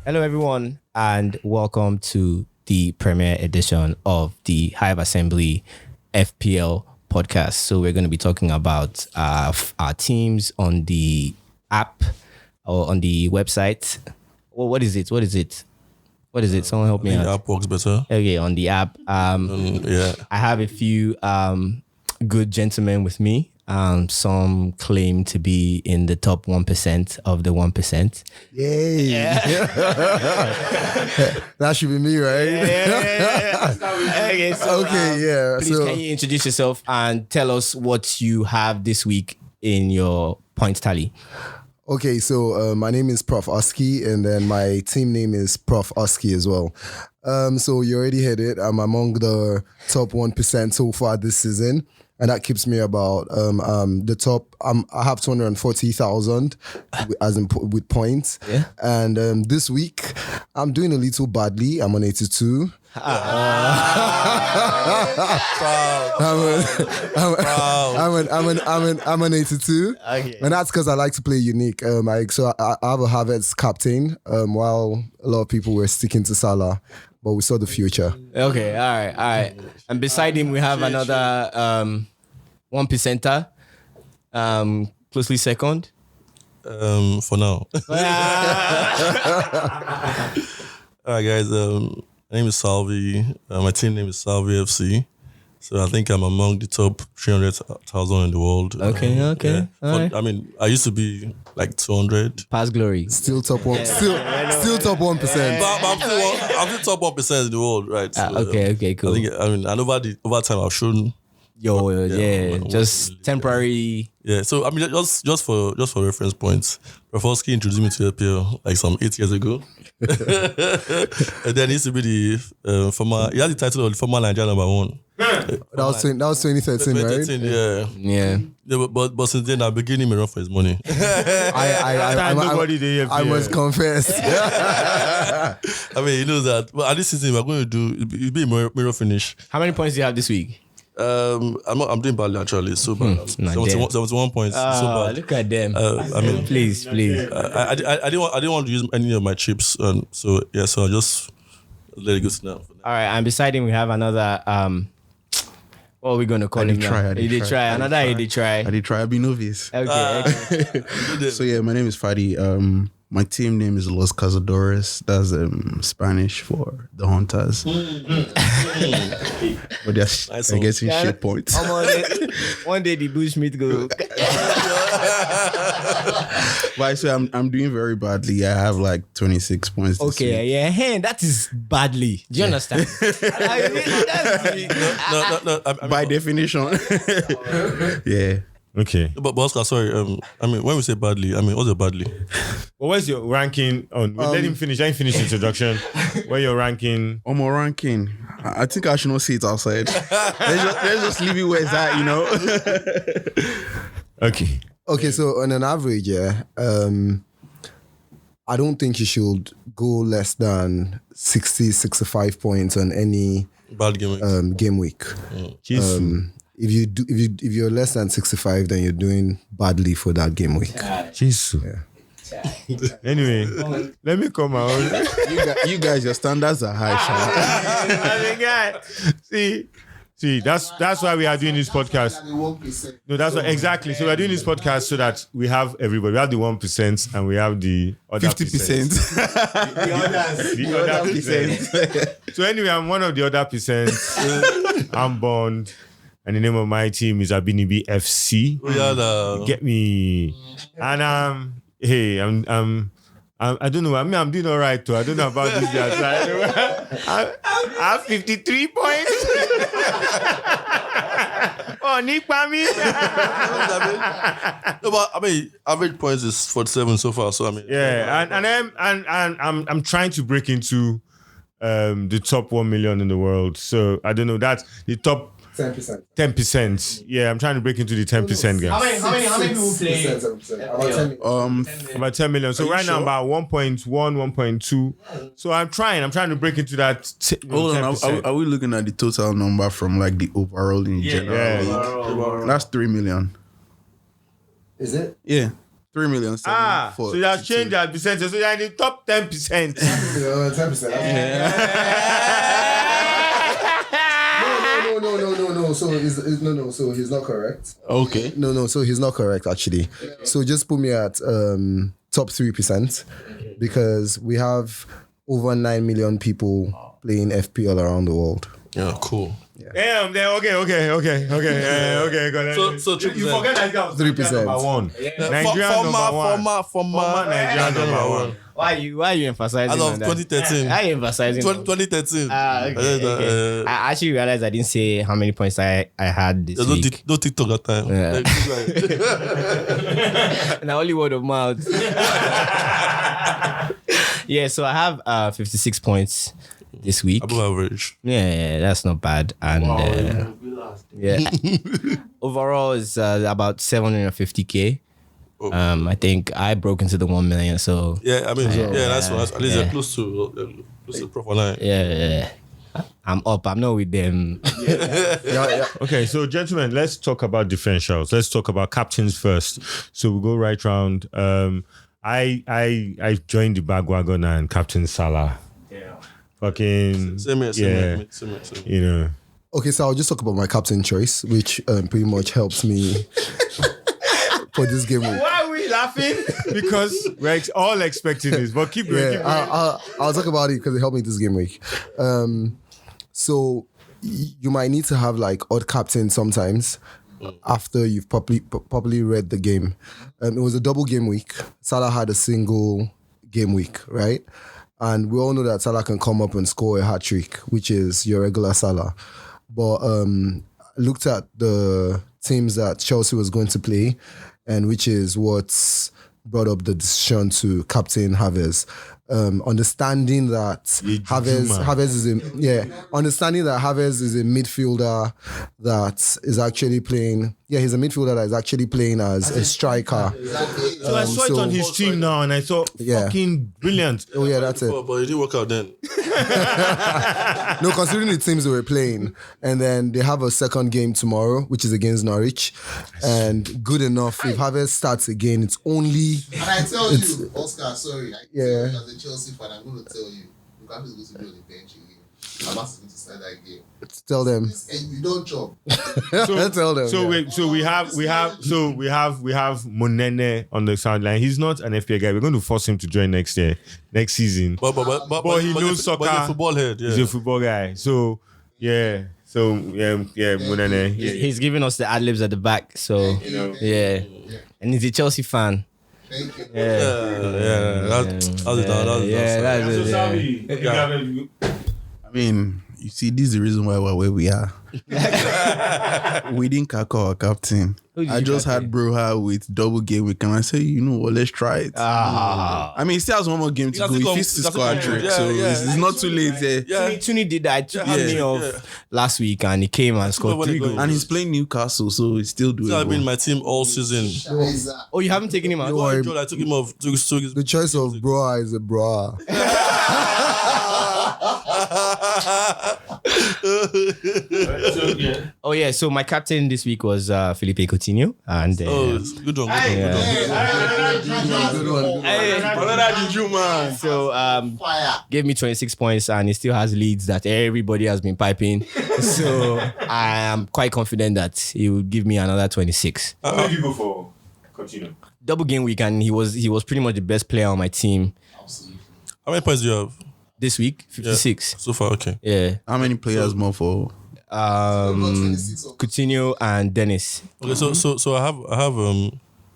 Hello, everyone, and welcome to the premiere edition of the Hive Assembly FPL podcast. So we're going to be talking about our teams on the app or on the website. Well, what is it? Someone help me out. The app works better. Okay, on the app. Yeah. I have a few good gentlemen with me. Some claim to be in the top 1% of the 1%. Yay. Yeah. That should be me, right? Yeah. Okay, so, Please, So, can you introduce yourself and tell us what you have this week in your point tally? okay, so my name is Prof Oski, and then my team name is Prof Oski as well. So you already heard it. I'm among the top 1% so far this season. And that keeps me about the top. I have 240,000 as in with points. Yeah. And this week I'm doing a little badly. I'm on 82. I'm on 82. Okay. And that's because I like to play unique. I have a Havertz captain, while a lot of people were sticking to Salah. But we saw the future. Okay, all right. And beside him, we have another 1%er, closely second. For now. All right, guys. My name is Salvy. My team name is Salvy FC. So I think I'm among the top 300,000 in the world. Okay. Yeah. All right. I mean, I used to be like 200. Past glory. Still top one. Still top 1%. But I'm still top 1% in the world, right? So, Okay, cool. And over time I've shown. Just temporary. Yeah, so I mean, just for reference points, Prof introduced me to FPL like some 8 years ago, and then he used to be the former. He had the title of former Nigeria #1. That was 2013, right? Yeah. But since then, I've been giving him a run for his money. I must confess. I mean, he knows that. But at this season, we're going to it'll be a mirror finish. How many points do you have this week? I'm doing badly actually. So bad. 71 points. So bad. Look at them. I mean, please. I didn't want to use any of my chips, so I just let it go to now. All right, and beside him we have another. What are we gonna call him now? He did try. I did try. I'll be novice. Okay. So yeah, my name is Faddy. My team name is Los Cazadores. That's Spanish for the hunters. But they're getting shit points. One day the bushmeat go. But so I'm doing very badly. I have like 26 points. Okay, yeah, that is badly. Do you understand? By definition. Yeah. Okay. But Oscar, sorry. I mean, when we say badly, I mean, what's your badly? Well, where's your ranking on? Let him finish. I didn't finish the introduction. Where your ranking? On my ranking, I think I should not see it outside. let's just leave it where it's at, you know. Okay. Okay, so on an average, I don't think you should go less than 60, 65 points on any bad game week. If you're less than 65, then you're doing badly for that game week. Jesus. Yeah. Anyway, let me come out. You guys, your standards are high. See, that's why we are doing this podcast. No, that's why, exactly. So we are doing this podcast so that we have everybody. We have the 1% and we have the other 50%. The other percent. So anyway, I'm one of the other percent. I'm Bond. And the name of my team is Abinibi FC. Get me. And hey, I don't know. I mean, I'm doing all right too. I don't know about this guys. I have 53 points. Oh, Nick Pami. No, but I mean, average points is 47 so far. So I mean, yeah, and I'm trying to break into the top 1 million in the world. So I don't know. That's the top 10%. 10%. Yeah, I'm trying to break into the 10% game. How many people play? About 10 million. So right now I'm about 1.1, 1.2. So I'm trying to break into that. Hold on, are we looking at the total number from like the overall in general? Yeah. That's 3 million. Is it? Yeah. 3 million. So you have changed that percentage. So you're in the top 10%. 10%. No. So he's not correct. Okay. No. So he's not correct actually. So just put me at top 3% because we have over 9 million people playing FPL around the world. Yeah, cool. Damn. Okay. Got it. So you forget that guy was 3%. number one. Nigeria former Nigeria number one. Why you emphasizing As on of that? 2013. Why you emphasizing? 2013. Okay. I actually realized I didn't say how many points I had this There's week. no TikTok that time. Yeah. Like, And only word of mouth. Yeah, so I have 56 points this week. above average. Yeah, that's not bad. And yeah, overall it's about 750k. I think I broke into the 1 million. So Yeah, I mean, that's one. At least they're close to Prof online. yeah. I'm up. I'm not with them. Okay, so gentlemen, let's talk about differentials. Let's talk about captains first. So we'll go right round. I joined the bandwagon and Captain Salah. Yeah. Fucking Same here. you know. Okay, so I'll just talk about my captain choice, which pretty much helps me for this game week. Why are we laughing? Because we're all expecting this, but keep going. I'll talk about it because it helped me this game week. So you might need to have like odd captain sometimes after you've properly read the game. It was a double game week. Salah had a single game week, right? And we all know that Salah can come up and score a hat-trick, which is your regular Salah. But looked at the teams that Chelsea was going to play, and which is what's brought up the decision to captain Havertz. Understanding that Havertz is a midfielder that is actually playing. Yeah, he's a midfielder that is actually playing as a striker. So I saw it on his team now, and I saw fucking brilliant. Oh yeah, that's it. But it didn't work out then. No, considering the teams they were playing, and then they have a second game tomorrow, which is against Norwich, and good enough. If Havertz starts again, it's only. And I tell you, Oscar, sorry, tell you as a Chelsea fan, I'm going to tell you, Lukaku is going to be on the bench again. I'm asking going to start that game. Tell them. And you don't chop. Tell them. We have Monene on the sideline. He's not an FPL guy. We're going to force him to join next season. But he knows soccer. But he's a football head. Yeah. He's a football guy. So Monene. He's giving us the ad libs at the back. So yeah, and he's a Chelsea fan. Thank you. That's it. I mean, you see, this is the reason why we're where we are. We didn't cack our captain. I just had Broha with double game week, and I said, you know what, let's try it. I mean, he still has one more game to go. He fits the squad trick, so it's not too late. Tuni did that. I took me off last week, and he came and scored 3 goals. And he's playing Newcastle, so it's still doing. I've been in my team all season. Oh, you haven't taken him out? I took him off. The choice of Broa is a Broa. Oh yeah, so my captain this week was Felipe Coutinho, and good one. So gave me 26 points, and he still has leads that everybody has been piping. So I am quite confident that he will give me another 26. Who did you go for Coutinho? Double game week, and he was pretty much the best player on my team. How many points do you have this week? 56. so far? Okay. Yeah. How many players more for? Coutinho and Dennis. Okay, so I have I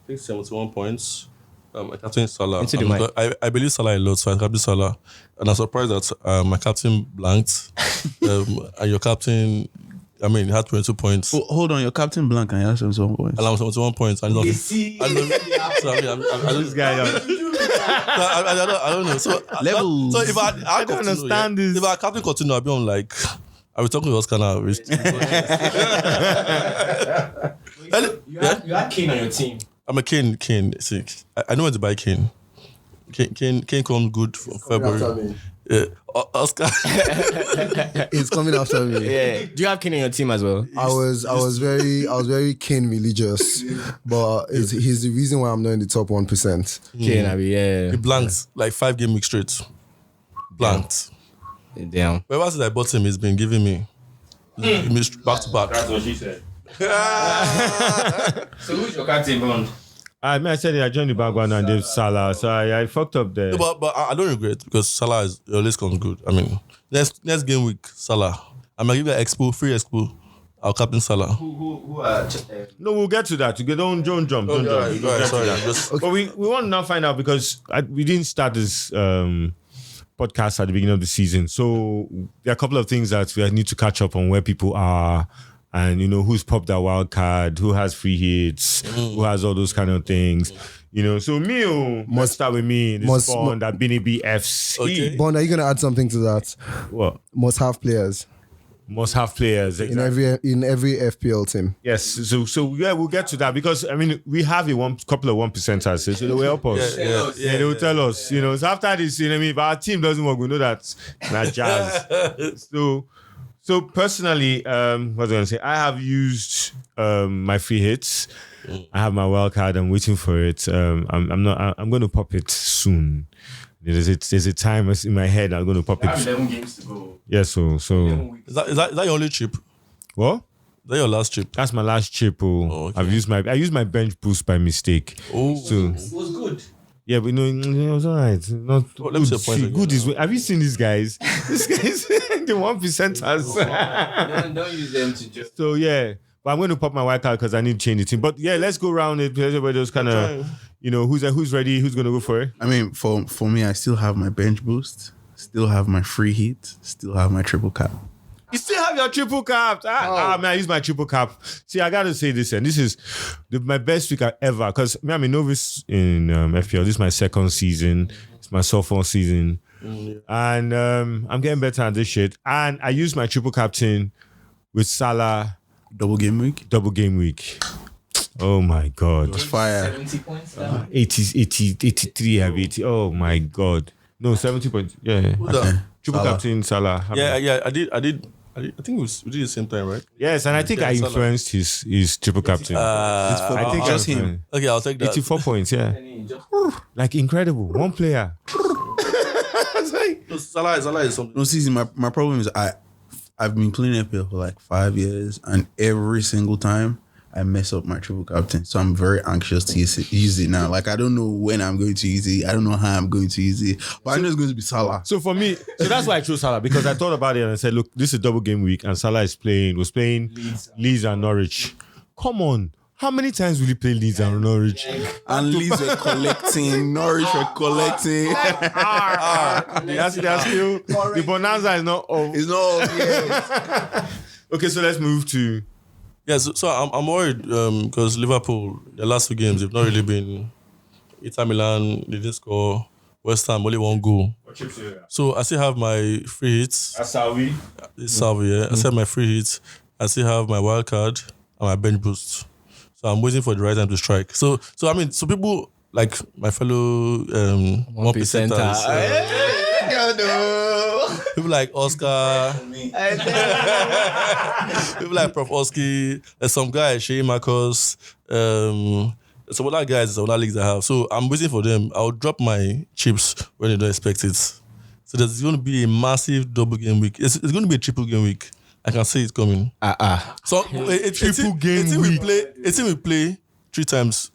think 71 points. My captain Salah. Into the mic. I believe Salah a lot, so I captain Salah, and I'm surprised that my captain blanked, and your captain, I mean, he had 22 points. Oh, hold on, your captain blank and you have 71 points. And I'm 71 points. I don't. This guy. I don't know. So Levels. So if I don't understand this. If I captain continue, I'll be on like. I was talking to Oscar now. You had Kane on your team. I'm a Kane. See, I know where to buy Kane. Kane comes good for February. Oscar. He's coming after me. Yeah. Do you have Kane in your team as well? I was very Kane religious, but he's the reason why I'm not in the top 1%. Kane, I mean, yeah. He blanked like 5 game week straight. Blanked. Damn. Wherever since I bought him, he's been giving me. He missed back to back. That's what she said. So who's your captain, Bond? I said I joined the background and Dave Salah, so I fucked up there. No, but I don't regret because Salah is always comes good. I mean, next game week, Salah. I'm gonna give you free expo. I'll captain Salah. Who are... No, we'll get to that. Don't jump. Don't jump. Sorry. But we want to now find out because we didn't start this podcast at the beginning of the season. So there are a couple of things that we need to catch up on where people are and, who's popped that wild card, who has free hits, who has all those kind of things. So must start with me. This Bond at Bini BFC. Okay. Bond, are you going to add something to that? What? Must have players Must have players. Exactly. in every FPL team. Yes, so yeah, we'll get to that because we have couple of 1%ers, so they will help us. They will tell us, So after this, if our team doesn't work, we know that's not jazz. So personally, what was I gonna say? I have used my free hits. I have my wild card. I'm waiting for it. I'm going to pop it soon. There's a time in my head I'm going to pop I have it. 11 games to go. Yeah, so Is that your only chip? Is what? that your last chip? That's my last chip. Okay. I used my bench boost by mistake. Oh, So It was good. yeah, but it was alright. Not let me see a point see, again. good is. Have you seen these guys? These guys, the 1%ers. Don't use them to just... So yeah, but I'm going to pop my white card because I need to change the team. But yeah, let's go around it. Everybody just kind of, who's ready? Who's going to go for it? I mean, for me, I still have my bench boost, still have my free hit, still have my triple cap. You still have your triple cap. Man, I use my triple cap. See, I got to say this, and this is my best week ever because I'm a novice in FPL. This is my second season. It's my sophomore season. And I'm getting better at this shit. And I used my triple captain with Salah. Double game week. Oh my God. It's fire. 70 points down. 83 I have 80. Oh my God. No, 70 points. Yeah. Okay. Triple Salah. captain Salah. Yeah. I did. I think we did the same time, right? Yes, and I think I Salah. influenced his triple captain. I think just I him. influenced. Okay, I'll take that. 84 points, yeah. Like incredible. One player. No, Salah is something. No, see, my problem is I've been playing FPL for like 5 years, and every single time I mess up my triple captain. So I'm very anxious to use it now. Like I don't know when I'm going to use it. I don't know how I'm going to use it. But I know it's going to be Salah. So for me, that's why I chose Salah because I thought about it and I said, look, this is double game week and Salah was playing Leeds and Norwich. Come on. How many times will he play Leeds and Norwich? And Leeds were collecting, Norwich were collecting. That's still the bonanza is not off. It's not obvious. Okay, so let's move to Yeah, so I'm worried because Liverpool, their last 2 games, they've not really been. Inter Milan, they didn't score. West Ham, only 1 goal. So I still have my free hits. Salvy. It's Salvy, yeah. I still have my free hits. I still have my wild card and my bench boost. So I'm waiting for the right time to strike. So I mean, so people like my fellow 1%ers. People like Oscar. People like Prof. Oski. There's some guys, Shea Marcos. Some other guys, some other leagues I have. So I'm waiting for them. I'll drop my chips when they don't expect it. So there's going to be a massive double game week. It's going to be a triple game week. I can see it coming. So a triple game week. A team will play 3 times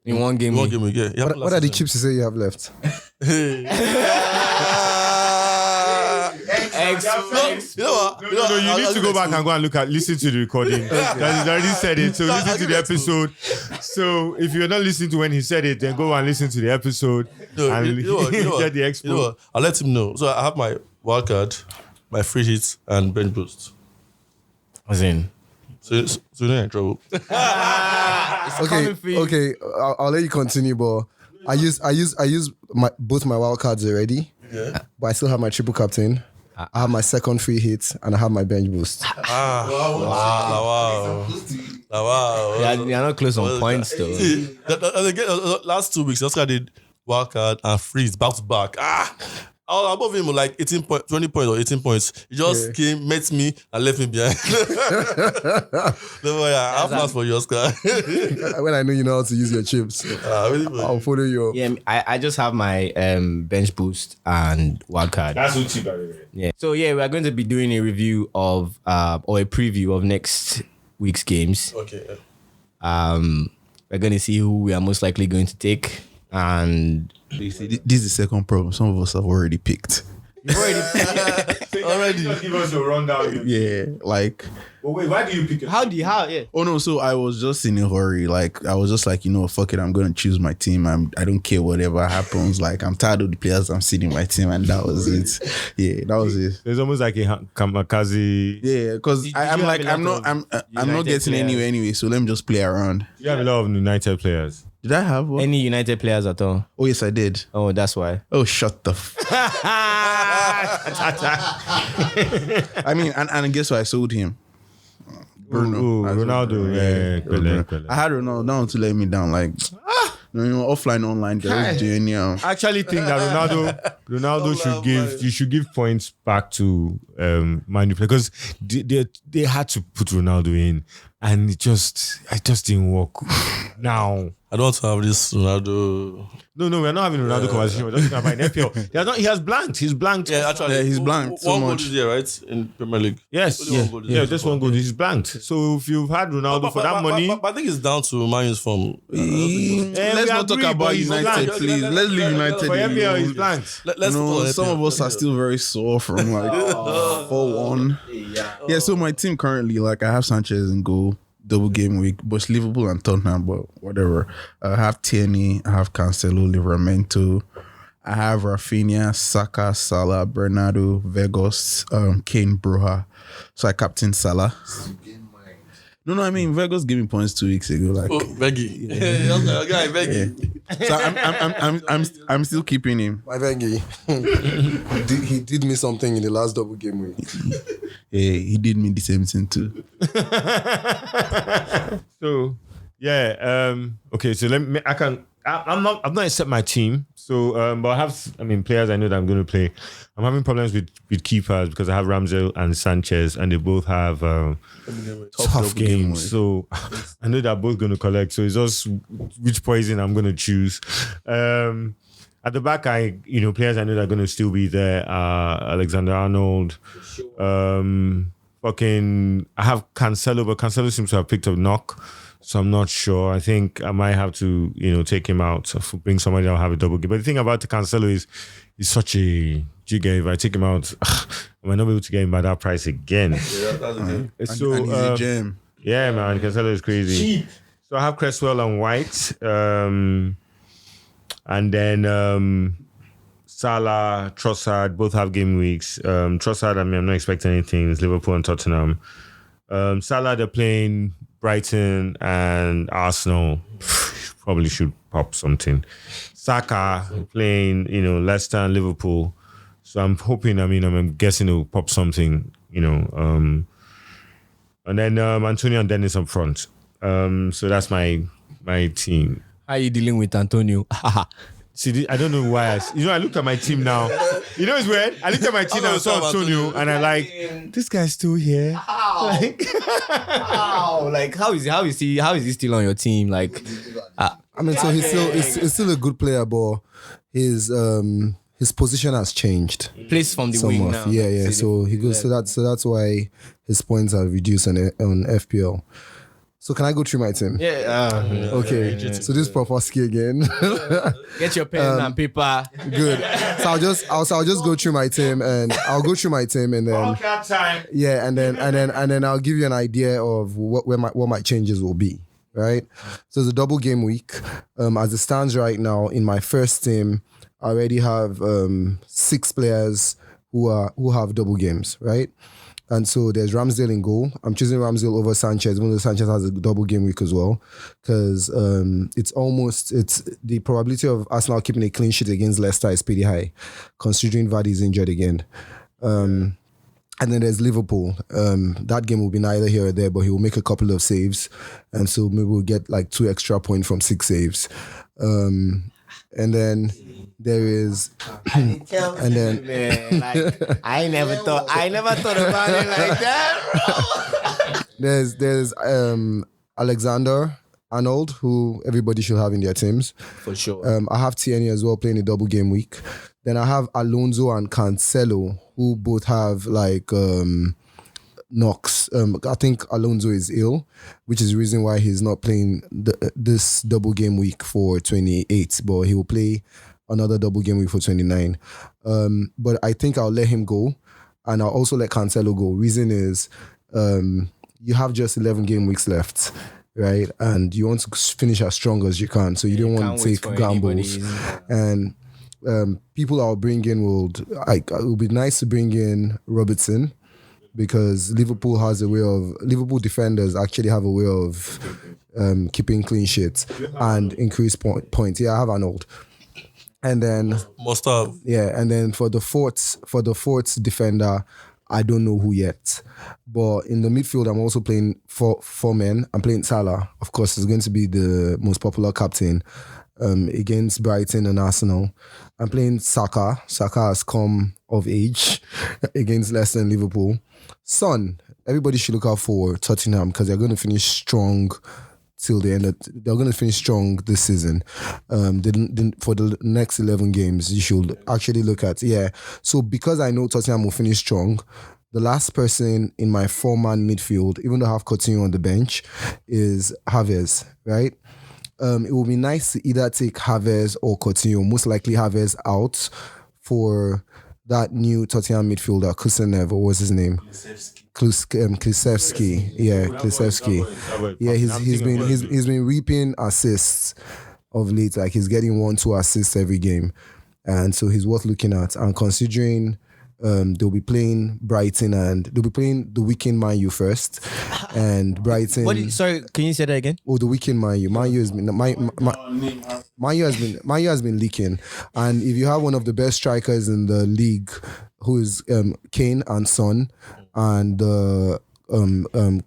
in one game. One game week, yeah. What are the chips you say you have left? You know what? No, you need to go back and listen to the recording. Because he's already said it. So listen to the episode. So if you're not listening to when he said it, then go and listen to the episode and you know what? get the expo. You know what? I'll let him know. So I have my wild card, my free hits, and bench boost. As in, So you're not in trouble. Okay. I'll let you continue, but I use both my wild cards already. Yeah. But I still have my triple captain. I have my second free hit and I have my bench boost. Wow. you're not close on points though. See, the last 2 weeks, Oscar did wild card and freeze back to back. I was above him with like 18 point, 20 points or 18 points. He just came, met me, and left me behind. Don't worry, I have plans for you, Oscar. When I know you know how to use your chips, I'll follow you up. Yeah, I just have my bench boost and wildcard. That's Uchi, by the way. Yeah. So yeah, we're going to be doing a review of or a preview of next week's games. Okay. We're going to see who we are most likely going to take, and You see, this is the second problem. Some of us have already picked. Already. Just give us a rundown. Yeah, like. But wait, why do you pick it? how? Yeah. Oh no, so I was just in a hurry. Like I was just like, fuck it, I'm gonna choose my team. I don't care whatever happens. Like I'm tired of the players I'm seeing in my team, and that was it. Yeah, that was it. There's almost like a kamikaze. Yeah, because Did I'm you like have a I'm lot not of I'm not United getting players? anywhere anyway. So let me just play around. You have a lot of United players. Did I have one? Any United players at all? Oh yes, I did. Oh, that's why. Oh, shut the. I mean, and guess what? I sold him. Bruno. Ooh, I sold Ronaldo. Bruno. Yeah, Bruno. Pele. I had Ronaldo down to let me down. Like, offline, online, they're doing I actually think that Ronaldo should give points back to Man U because they had to put Ronaldo in, and it just didn't work. Now I don't want to have this Ronaldo. no, we're not having Ronaldo conversation. We're talking about an FPL. He has blanked. He's blanked. Yeah, actually. Yeah, he's blanked so One goal much. this year, right? In Premier League. Yes, Only one goal this year. just one goal. He's blanked. So if you've had Ronaldo for that money, But I think it's down to Man's form. Let's not talk agree, but about he's United, blanked. please. Let's leave United. for FPL, alone. he's blanked. Let's Some of us are still very sore from like 4-1. Yeah, so my team currently, like I have Sanchez in goal, double game week, but it's Liverpool and Tottenham, but whatever. I have Tierney, I have Cancelo, Livramento, I have Rafinha, Saka, Salah, Bernardo, Vegas, Kane, Broha. So I captain Salah. No, I mean Vegas gave me points 2 weeks ago. Like, Veggie. Okay, Veggie. so I'm still keeping him. My Vengi, he did me something in the last double game week. Yeah, he did me the same thing too. So yeah, okay. So I'm not set my team. So but I have players I know that I'm going to play. I'm having problems with keepers because I have Ramsdale and Sanchez, and they both have tough games. So I know they're both going to collect. So it's just which poison I'm going to choose. At the back, players I know that are going to still be there are Alexander Arnold. I have Cancelo, but Cancelo seems to have picked up knock. So I'm not sure. I think I might have to, take him out. So bring somebody that'll have a double game. But the thing about the Cancelo is he's such a jigger. If I take him out, I might not be able to get him by that price again. Yeah, that's okay. So and he's a gem. yeah, man, Cancelo is crazy. So I have Cresswell and White, and then Salah, Trossard, both have game weeks. Trossard, I'm not expecting anything. It's Liverpool and Tottenham. Salah, they're playing Brighton and Arsenal. Probably should pop something. Saka playing, Leicester and Liverpool. So I'm hoping, I'm guessing it'll pop something, and then Antonio and Dennis up front. So that's my team. How are you dealing with Antonio? See, I don't know why. I looked at my team now. It's weird. I looked at my team and I saw Antonio, and I like, this guy's still here. Like, Like how is he still on your team? Like, So he's still a good player, but his position has changed plays from the wing somewhat. now. Yeah. So he goes. So that's why his points are reduced on FPL. So can I go through my team? Yeah. Okay. So this is Prof again. Get your pen and paper. Good. So I'll just go through my team, and I'll go through my team, and then yeah, and then I'll give you an idea of what my changes will be. Right. So it's a double game week. As it stands right now, in my first team, I already have 6 players who have double games. Right. And so there's Ramsdale in goal. I'm choosing Ramsdale over Sanchez, even though Sanchez has a double game week as well. Because it's the probability of Arsenal keeping a clean sheet against Leicester is pretty high, considering Faddy is injured again. And then there's Liverpool. That game will be neither here or there, but he will make a couple of saves. And so maybe we'll get like 2 extra points from 6 saves. and then there is, and then Man, like, I never thought about it like that. there's Alexander Arnold, who everybody should have in their teams. For sure. I have Tierney as well playing a double game week. Then I have Alonso and Cancelo, who both have like knocks. I think Alonso is ill, which is the reason why he's not playing this double game week for 28, but he will play another double game week for 29. But I think I'll let him go, and I'll also let Cancelo go. Reason is you have just 11 game weeks left, right? And you want to finish as strong as you can, so you don't want to take gambles. And people I'll bring in it will be nice to bring in Robertson, because Liverpool defenders actually have a way of keeping clean sheets and increase points. Yeah, I have Arnold. And then Must have. Yeah, and then for the fourth defender, I don't know who yet. But in the midfield, I'm also playing four men. I'm playing Salah. Of course, it's going to be the most popular captain against Brighton and Arsenal. I'm playing Saka. Saka has come of age against Leicester and Liverpool. Son, everybody should look out for Tottenham, because they're going to finish strong till the end. They're going to finish strong this season. For the next 11 games, you should actually look at. Yeah. So because I know Tottenham will finish strong, the last person in my 4-man midfield, even though I have Coutinho on the bench, is Havertz, right? It will be nice to either take Havertz or Coutinho, most likely Havertz out for that new Tottenham midfielder, Kusenev, or what's his name? Kulusevski. Yeah, Kulusevski. Yeah, he's been reaping assists of late. Like, he's getting 1-2 assists every game, and so he's worth looking at. And considering they'll be playing Brighton, and they'll be playing the weekend Man U first, and Brighton. Sorry, can you say that again? Oh, the weekend Man U. Man U has been Man U has been leaking, and if you have one of the best strikers in the league, who is Kane and Son, and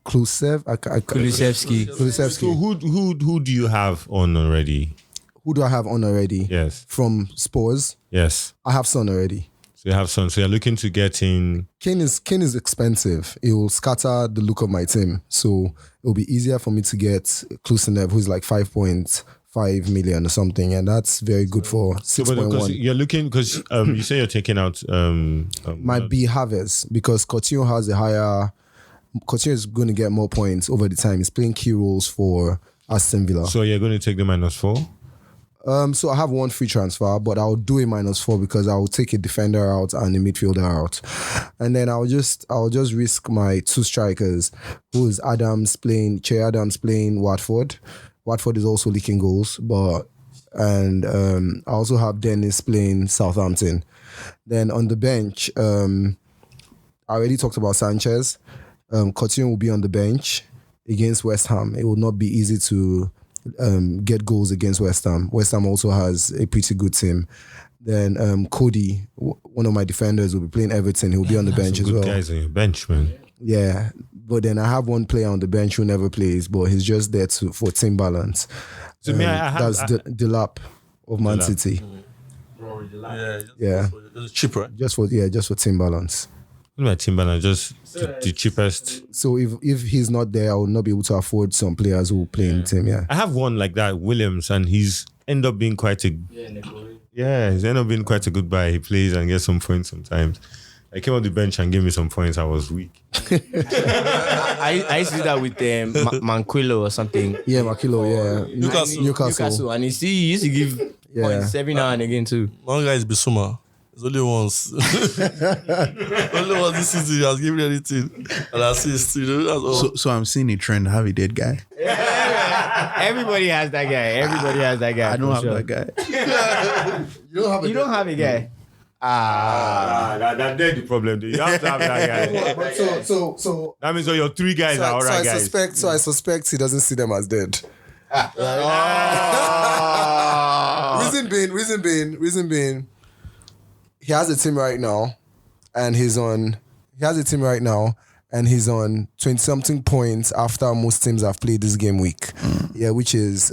Kulusevski. So who do you have on already? Who do I have on already? Yes. From Spurs? Yes. I have Son already. So you have Son. So you're looking to get in. Kane is expensive. It will scatter the look of my team. So it will be easier for me to get Kulusevski, who's like 5.5 million or something, and that's very good for 6.1. You're looking, because you say you're taking out might be Havertz, because Coutinho has a higher. Coutinho is going to get more points over the time. He's playing key roles for Aston Villa. So you're going to take the -4? So I have one free transfer, but I'll do a -4 because I'll take a defender out and a midfielder out, and then I'll just risk my 2 strikers, who is Che Adams playing Watford. Watford is also leaking goals, I also have Dennis playing Southampton. Then on the bench, I already talked about Sanchez. Coutinho will be on the bench against West Ham. It will not be easy to get goals against West Ham. West Ham also has a pretty good team. Then Cody, one of my defenders, will be playing Everton. He'll be on the bench as well. Guys on your bench, man. Yeah, but then I have one player on the bench who never plays, but he's just there for team balance. So that's Delap of Man City. Yeah, It's cheap, right? just for team balance. My team banner, just the cheapest. So if he's not there, I will not be able to afford some players who play in the team. Yeah, I have one like that, Williams, and he's end up being quite a good buy. He plays and gets some points sometimes. I came off the bench and gave me some points. I was weak. I used to do that with Manquillo or something. Yeah, Manquillo. Yeah, Newcastle. And he used to give points every now and again too. One guy is Bissouma. It's only once. Only once this season he has given anything and assist. That's all. So I'm seeing a trend. I have a dead guy. Everybody has that guy. I don't have that guy. You don't have a guy. That's the problem. You have to have that guy. So That means all your 3 guys are alright guys. I suspect he doesn't see them as dead. Reason being, he has a team right now, and he's on 20-something points after most teams have played this game week. Yeah, which is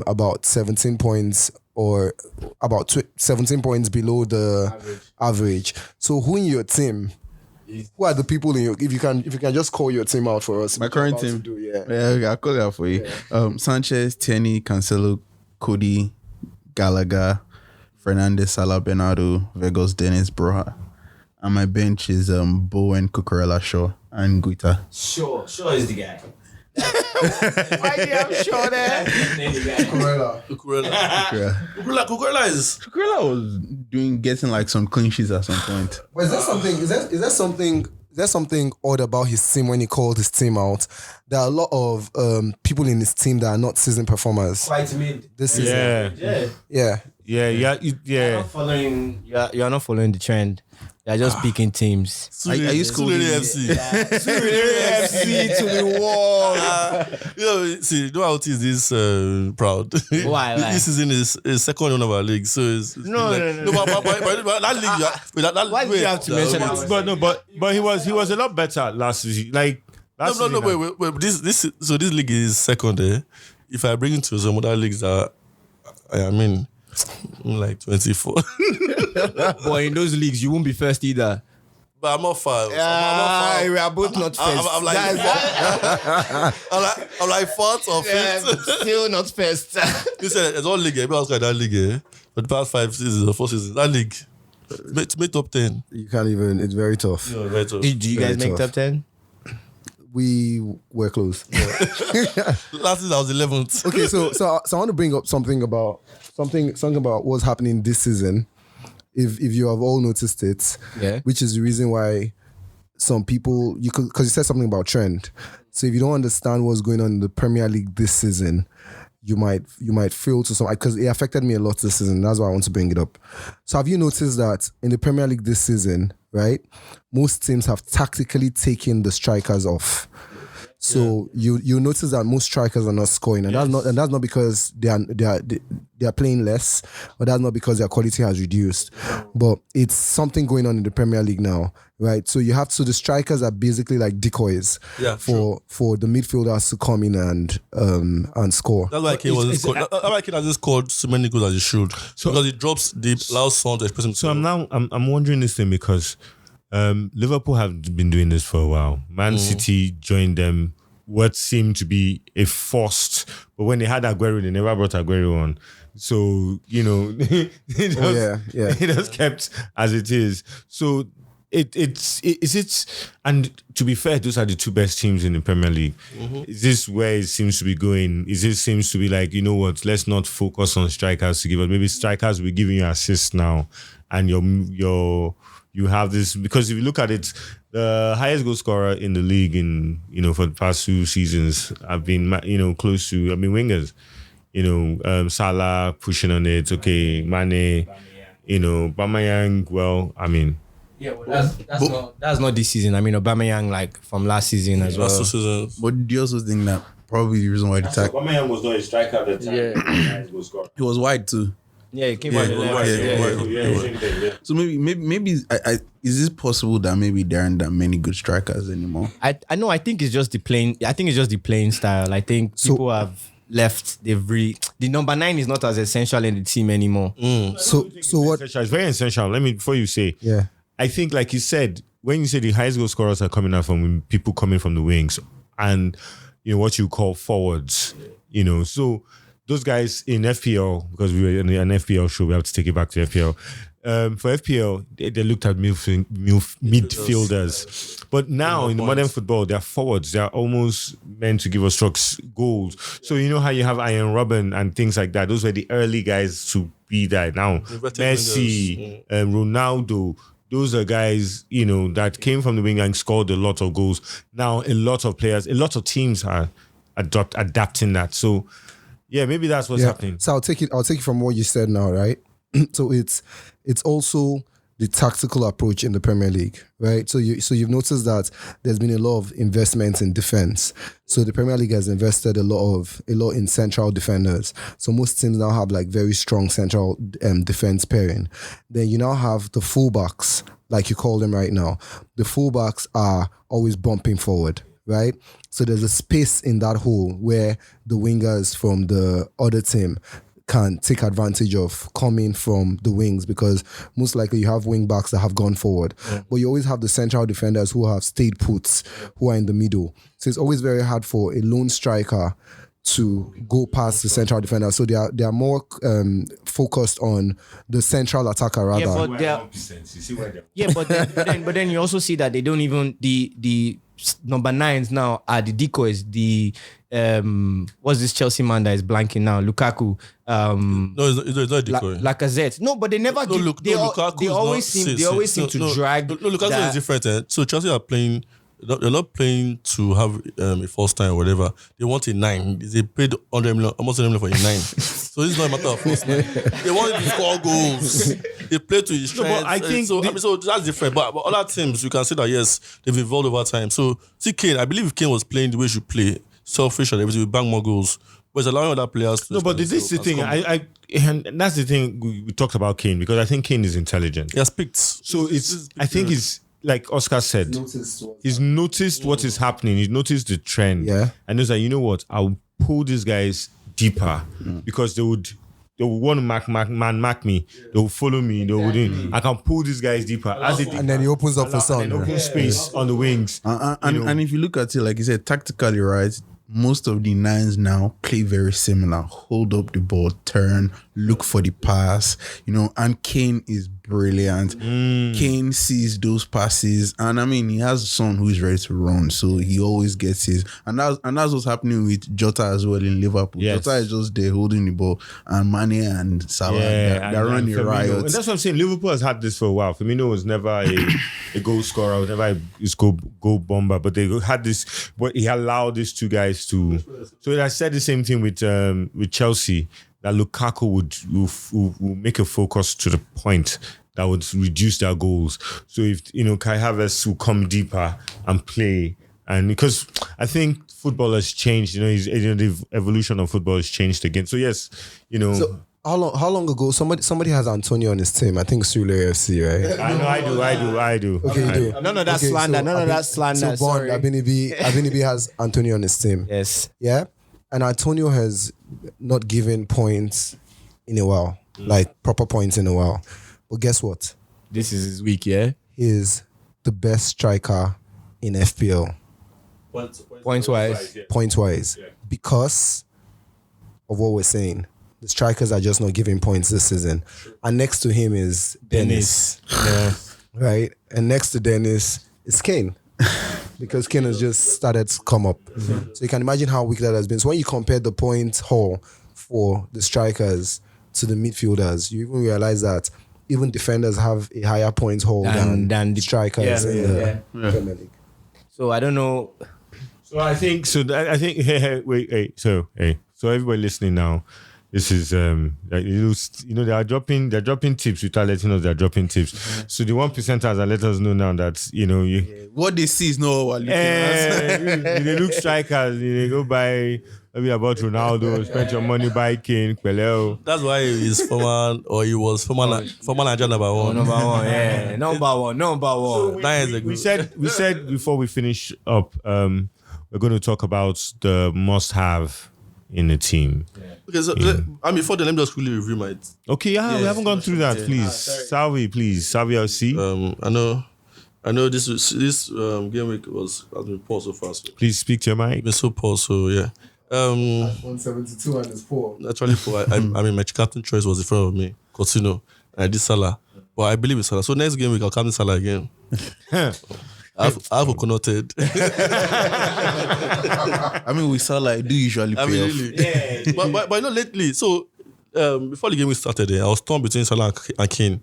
about 17 points or about 17 points below the average. So who in your team? Who are the people in your? If you can just call your team out for us. My what you're current about to team. do, yeah. Yeah, I'll call it out for you. Sanchez, Tierney, Cancelo, Cody, Gallagher, Fernandez, Salah, Bernardo, Vegas, Dennis, Broha. And my bench is Bowen, Cucurella, Shaw, and Guita. Sure is the guy. Why do you have Shaw there? Cucurella is. Cucurella was getting like some clean sheets at some point. But is there something odd about his team when he called his team out? There are a lot of people in his team that are not season performers. Quite mid. This season. Yeah. Yeah. Yeah. You're not following the trend. You're just picking teams. Are you scolding me? FC. FC to the wall. See, no how is this proud. Why? This season is second in our league, so it's No. but that league. Why did you have to mention that? But he was a lot better last season. Like last season. Wait. This league is second. If I bring it to some other leagues that I'm like 24. But in those leagues, you won't be first either. But I'm not far. We are both not first. I'm like fourth or fifth. Still not first. You said there's one league. Everybody else got that league. For the past 5 seasons or 4 seasons, that league made top 10. You can't even. It's very tough. Yeah, very tough. Do you guys Very make tough. top 10? We were close. Last season I was 11th. Okay, so I want to bring up something about what's happening this season. If you have all noticed it, Yeah. which is the reason why some people because you said something about trend. So if you don't understand what's going on in the Premier League this season, you might feel to some because it affected me a lot this season. That's why I want to bring it up. So have you noticed that in the Premier League this season, right? Most teams have tactically taken the strikers off. So you notice that most strikers are not scoring, and that's not because they are playing less, or that's not because their quality has reduced, but it's something going on in the Premier League now, right? So the strikers are basically like decoys for the midfielders to come in and score. That's why Kane hasn't scored so many goals as he should. Because he drops deep, allows someone to express himself. So I'm wondering this thing because Liverpool have been doing this for a while. Man City joined them. What seemed to be a forced, but when they had Aguero, they never brought Aguero on. So it just kept as it is. So it's and to be fair, those are the two best teams in the Premier League. Is this where it seems to be going? Is it seems to be like, you know what? Let's not focus on strikers to give us. Maybe strikers will give you assists now, and you have this because if you look at it, the highest goal scorer in the league for the past 2 seasons have been close to wingers. Salah pushing on it. Okay, Mane. Aubameyang. Well, that's not this season. Aubameyang like from last season as well. Last 2 seasons. But do you also think that probably the reason why the attack Aubameyang was not a striker at the time. Yeah. he was wide too? Yeah, it came Yeah, out the left. Yeah. So maybe is it possible that maybe there aren't that many good strikers anymore? I know. I think it's just the playing. I think it's just the playing style. I think people have left. The number 9 is not as essential in the team anymore. So what? It's very essential. Before you say, I think like you said, when you say the highest goal scorers are coming out from people coming from the wings and what you call forwards, so those guys in FPL, because we were in an FPL show, we have to take it back to FPL. For FPL, they looked at midfielders. But now in modern football, they're forwards. They're almost meant to give us goals. So you know how you have Iron Robin and things like that. Those were the early guys to be that. Now, Messi, Ronaldo, those are guys, that came from the wing and scored a lot of goals. Now, a lot of teams are adapting that. So, yeah, maybe that's what's happening. So I'll take it from what you said now, right? So it's also the tactical approach in the Premier League, right? So you've noticed that there's been a lot of investments in defense. So the Premier League has invested a lot in central defenders. So most teams now have like very strong central defense pairing. Then you now have the fullbacks, like you call them right now. The fullbacks are always bumping forward, right? So there's a space in that hole where the wingers from the other team can take advantage of coming from the wings, because most likely you have wing backs that have gone forward, but you always have the central defenders who have stayed put, who are in the middle. So it's always very hard for a lone striker to go past the central defender. So they are more focused on the central attacker rather. Yeah, but but then you also see that they don't even the number 9s now are the decoys. The what's this Chelsea man that is blanking now? Lukaku. No, it's not a decoy. Lacazette. No, but they never give. Lukaku They always seem to drag. No, Lukaku is different. So Chelsea are playing. They're not playing to have a first time or whatever. They want a 9. They paid 100 million, almost 100 million for a 9. So this is not a matter of first 9. They want to score goals. They play to his strength. but I think so that's different. But other teams, you can say that yes, they've evolved over time. So see Kane, I believe if Kane was playing the way he should play, selfish and everything, we bang more goals. But it's allowing other players to. No, but this is the thing. And that's the thing we talked about Kane, because I think Kane is intelligent. He has picked. So I think it's like Oscar said. He's noticed what is happening. He's noticed the trend. Yeah. And he's like, you know what? I'll pull these guys deeper because they would want to mark me. They will follow me. They wouldn't. I can pull these guys deeper. And then he opens up for Son. And open space on the wings. And if you look at it, like you said, tactically, right? Most of the 9s now play very similar. Hold up the ball, turn, look for the pass, and Kane is brilliant. Kane sees those passes, and I mean, he has a son who is ready to run, so he always gets his. And that's what's happening with Jota as well in Liverpool. Yes. Jota is just there holding the ball, and Mane and Salah, they're running Firmino. riots. And that's what I'm saying. Liverpool has had this for a while. Firmino was never a goal scorer, was never a goal bomber, but they had this. But he allowed these two guys to. So I said the same thing with Chelsea, that Lukaku would make a focus to the point that would reduce their goals. So if Kai Havertz will come deeper and play, and because I think football has changed, the evolution of football has changed again. So yes, So how long ago? Somebody has Antonio on his team. I think Sule FC, right? I do. Okay, you do. None of that slander. None of that slander. So Bond, Sorry. Abinibi has Antonio on his team. Yes. Yeah, and Antonio has not given points in a while, like proper points in a while. But guess what? This is his week, yeah? He is the best striker in FPL, points-wise, because of what we're saying. The strikers are just not giving points this season. And next to him is Dennis. Yeah. Right? And next to Dennis is Kane. Because Kane has just started to come up. So you can imagine how weak that has been. So when you compare the point haul for the strikers to the midfielders, you even realize that even defenders have a higher points haul than the strikers in the Premier League. So I don't know. So I think so everybody listening now, this is they are dropping tips without letting us they're dropping tips. So the 1%ers are let us know now that What they see is not what we're looking at. they look strikers, they go buy maybe about Ronaldo, spend your money buy Kane, Peleo. That's why he was former Nigeria number one. Number one. 9 years ago. We said before we finish up, we're going to talk about the must-have in the team. Okay, so before then, let me just quickly review my. Okay, we haven't gone through that. Please, Salvy, I'll see. I know this game week has been poor so far. So Please speak to your mic. it's been so poor, so yeah. 172 and it's poor. Actually, poor. I mean, my captain choice was in front of me, Coutinho, and I did Salah. But I believe in Salah. So next game week, I'll captain Salah again. I have connoted. I mean, we saw like do usually pay off. Really. But lately. So before the game we started, I was torn between Salah and Kane.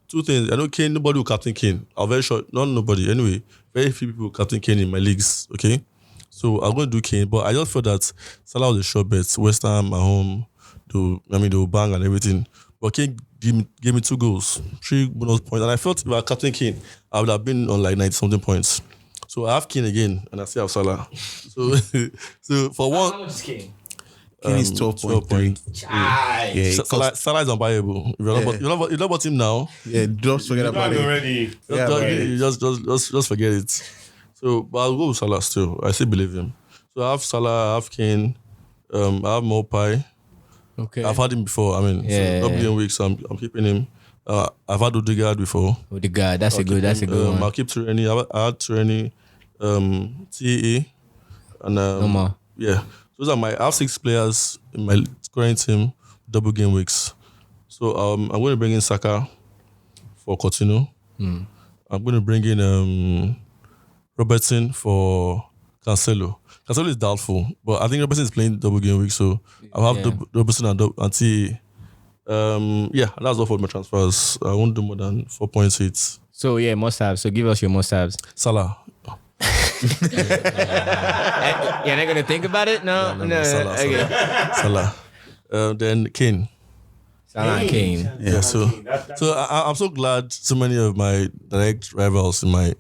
Two things. I know Kane. Nobody will captain Kane. I'm very sure. Not nobody. Anyway, very few people will captain Kane in my leagues. Okay. So I'm going to do Kane, but I just felt that Salah was a sure bet. West Ham at home, they will bang and everything. But Kane gave me 2 goals, 3 bonus points, and I felt if I captain Kane, I would have been on like 90-something points. So I have Kane again, and I still have Salah. So for one, How much is Kane? Kane is 12.3. Yeah. Salah is unbuyable. If you're not bought him now, Yeah, just forget about it. already. just forget it. So, but I'll go with Salah still. I still believe him. So I have Salah, I have Kane, I have Mopai. Okay. I've had him before. I mean, Yeah. so double game week, so I'm keeping him. I've had Odegaard before. Odegaard, that's a good one. I'll keep Tierney. I had Tierney, TAA, and Normal. yeah. Those are I have 6 players in my scoring team, double game weeks. So I'm going to bring in Saka for Coutinho. I'm going to bring in Robertson for Cancelo. Cancelo is doubtful, but I think Robertson is playing double game week, so I'll have Robertson and TAA. That's all for my transfers. I won't do more than 4.8. So yeah, must-haves. So give us your must-haves. Salah. You're not gonna think about it? No. Salah. Okay. Salah. Then Kane. Salah and Kane. Yeah. So I'm so glad so many of my direct rivals in my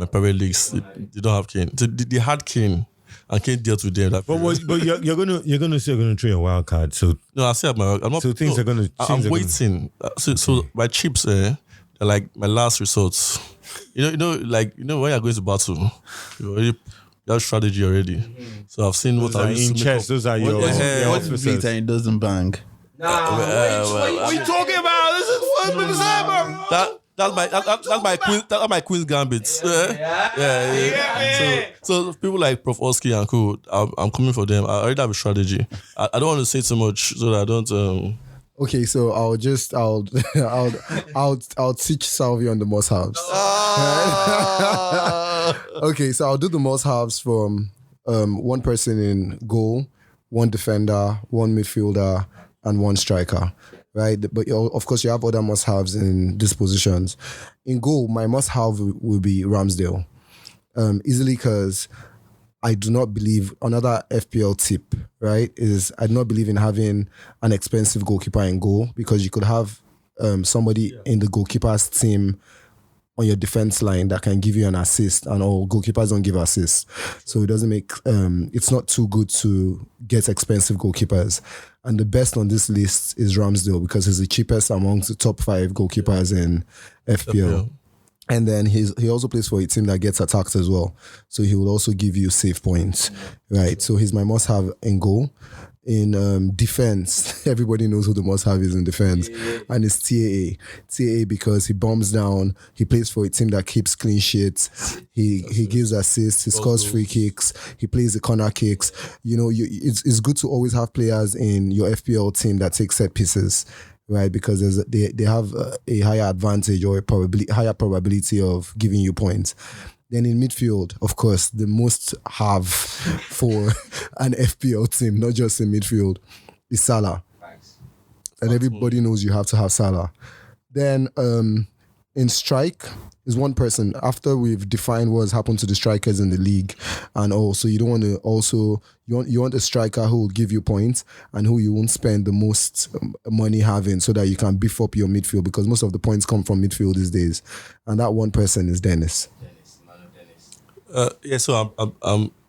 private leagues they don't have Kane. So they had Kane. And Kane dealt with them. But you're gonna say you're gonna trade a wild card. So no, I still have my. I'm not. So things are gonna. I'm waiting. So my chips, they're like my last resorts. You know, when you're going to battle, you have strategy already. So I've seen those what are I used in to chess. Those are your What officers. beat and it doesn't bang? What are you talking about? This is what people say, bro. That's my Queen's Gambit. Yeah. So people like Prof Oski and co, I'm coming for them. I already have a strategy. I don't want to say too much so that I don't. Okay, so I'll teach Salvy on the must-haves. Okay, so I'll do the must-haves from one person in goal, one defender, one midfielder, and one striker. Right, but of course you have other must-haves in these positions. In goal, my must-have will be Ramsdale, easily because I do not believe, another FPL tip, right, is I do not believe in having an expensive goalkeeper in goal, because you could have somebody in the goalkeeper's team on your defense line that can give you an assist, and all goalkeepers don't give assists. So it doesn't make, it's not too good to get expensive goalkeepers. And the best on this list is Ramsdale, because he's the cheapest amongst the top 5 goalkeepers in FPL. And then he also plays for a team that gets attacked as well. So he will also give you save points, right? So he's my must-have in goal. In defense, everybody knows who the must-have is in defense. And it's TAA. TAA because he bombs down. He plays for a team that keeps clean sheets. He gives assists. He scores free kicks. He plays the corner kicks. You know, it's good to always have players in your FPL team that take set pieces, right? Because they have a higher advantage or higher probability of giving you points. Then in midfield, of course, the must have for an FPL team, not just in midfield, is Salah. And everybody knows you have to have Salah. Then in strike is one person. After we've defined what's happened to the strikers in the league, and also you don't want to you want a striker who will give you points and who you won't spend the most money having, so that you can beef up your midfield, because most of the points come from midfield these days. And that one person is Dennis. So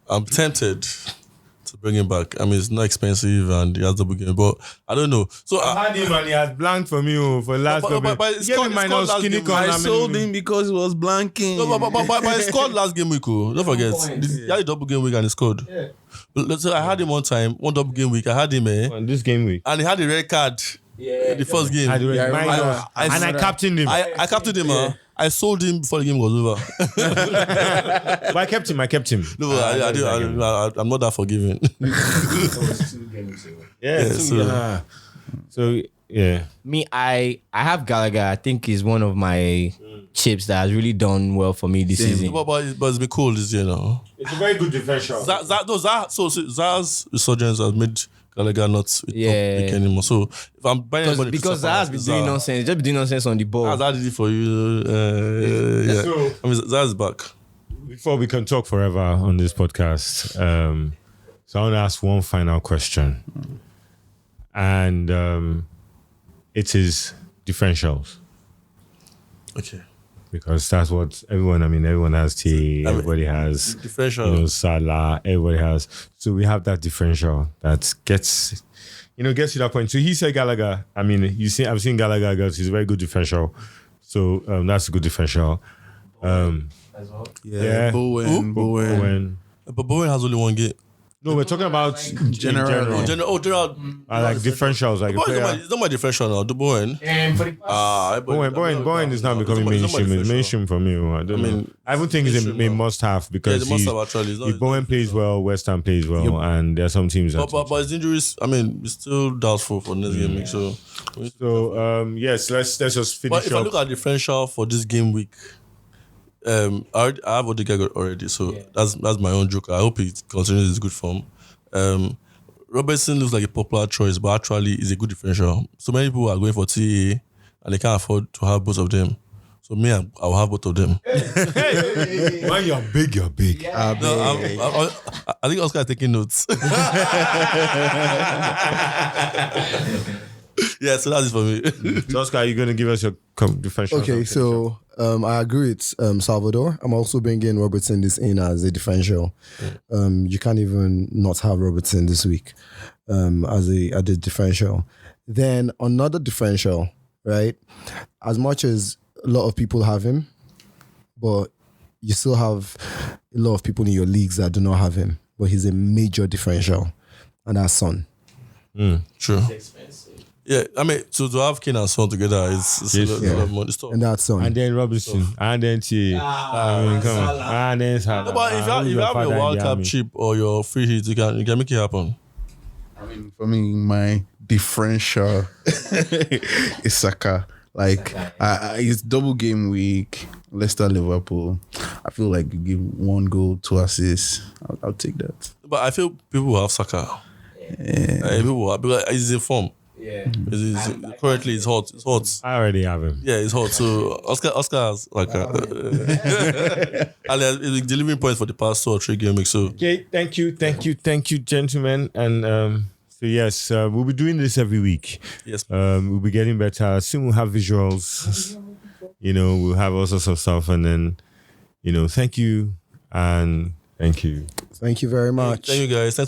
I'm tempted to bring him back. I mean, it's not expensive and he has double game, but I don't know. So I had him and he has blanked for me for last double. But He gave me minus skinny corner. I sold him because he was blanking. No, but he scored last game week. Don't forget, he had a double game week and he scored. Yeah. So I had him one double game week. I had him on this game week, and he had a red card. The first game. I captained him. I captained him. I sold him before the game was over. But I kept him. No, I'm not that forgiving. So yeah. Me, I have Gallagher. I think he's one of my chips that has really done well for me this season. But it's been cool this year now. It's a very good differential. Zah's resurgence has made Gallagher not top pick anymore. So if I'm buying anybody, because Zah's been doing nonsense, just be doing nonsense on the ball. Zah did it for you. So, I mean, Zah's back. Before we can talk forever on this podcast, so I want to ask one final question, and it is differentials. Okay. Because that's what everyone has T, everybody has differential. Salah, everybody has. So we have that differential that gets to that point. So he said Gallagher. I mean, I've seen Gallagher girls. He's a very good differential. So that's a good differential. Bowen. Bowen. But Bowen has only one game. No, we're talking about General. General. like differentials, like a player. It's not my differential now. The Bowen. And for the past, Bowen is not becoming It's not my mainstream. It's differential. mainstream for me. I don't know. I even think it's a mainstream now. must-have because Yeah, the must have actually. It's not- if Bowen plays well, West Ham plays well, and there are some teams that. But his injuries, it's still doubtful for next game week. So yes, let's just finish but if I up. look at differential for this game week, I have Odegaard already, so that's my own joke. I hope he continues his good form. Robertson looks like a popular choice, but actually is a good differential. So many people are going for TA and they can't afford to have both of them. So me, I'll have both of them. When you're big, you're big. No, I think Oscar is taking notes. Yeah, so that's it for me. So Oscar, are you going to give us your differential? Okay, so I agree with Salvador. I'm also bringing Robertson this in as a differential. You can't even not have Robertson this week as a differential. Then another differential, right? As much as a lot of people have him, but you still have a lot of people in your leagues that do not have him. But he's a major differential, and that's Son. True. expensive. Yeah, to have Kane and Son together is a lot of money. It's tough. And that's Son. And then Robinson, and then TA. Come on. And then Salah. No, but if you have your World Cup chip or your free hit, you can make it happen. For me, my differential is Saka. Like, it's double game week. Leicester, Liverpool. I feel like you give 1 goal, 2 assists. I'll take that. But I feel people will have Saka. People will have, because he's in form. Yeah. Currently, it's hot. It's hot. I already have him. Yeah, it's hot. So Oscar has like and he's delivering points for the past 2 or 3 game weeks. So Okay, thank you, gentlemen. And so yes, we'll be doing this every week. yes, We'll be getting better. Soon we'll have visuals. We'll have all sorts of stuff. And then, thank you and thank you. Thank you very much. thank you guys. Thanks.